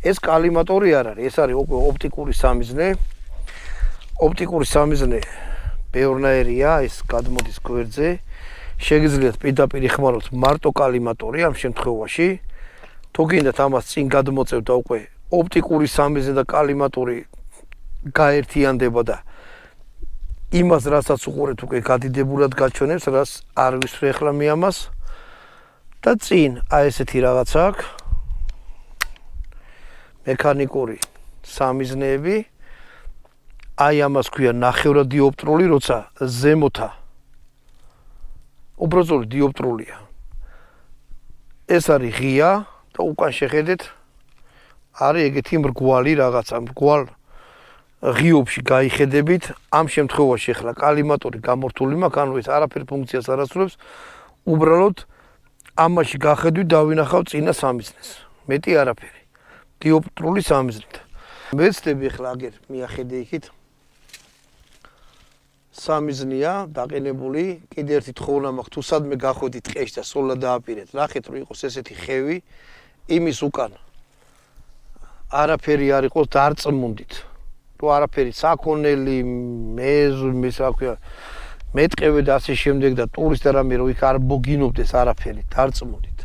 ეს კალიმატორი არ არის, ეს არის უკვე ოპტიკური სამიზნე. ოპტიკური სამიზნე ბევრნაირია, ეს გადმოდის გვერდზე. შეგიძლიათ პირდაპირ იხმაროთ მარტო კალიმატორი ამ შემთხვევაში. თუ გინდათ ამას წინ გადმოწევთ და უკვე ოპტიკური სამიზნე და კალიმატორი გაერთიანდება და იმას, რასაც უყურებთ, უკვე გადიდებულად გაჩვენებს, რაც არ ვისვრე ახლა მე ამას. და წინ აი ესეთი რაღაცა აქვს. მექანიკური სამიზნეები. აი ამას ქვია ნახევრად დიოპტრული, როცა ზემოთა უბრალოდ დიოპტრულია. ეს არის ღია და უკან შეხედეთ არის ეგეთი მრგვალი რაღაცა, მრგვალ ღიობში გაიხედებით. ამ შემთხვევაში ახლა კალიმატორი გამორთული მაქვს, ანუ ეს არაფერ ფუნქციას არ ასრულებს. უბრალოდ ამაში გახედვით დავინახავ წინა სამიზნეს. მეტი არაფერი. დიოპტრული სამიზნით. მეცდები ახლა აგერ მიახედე იქით. სამიზნეა დაყენებული, კიდე ერთი თხოვნა მაქვს, თუ სადმე გახვედით ტყეში და სოლა დააპირეთ. ნახეთ, რომ იყოს ესეთი ხევი, იმის უკან არაფერი არ იყოს დარწმუნდით. თუ არაფერი საქონელი, რა ქვია, მეტყევე და ასე შემდეგ და ტურისტ რამე რო იქ არ მოგინობდეს არაფერი, დარწმუნდით.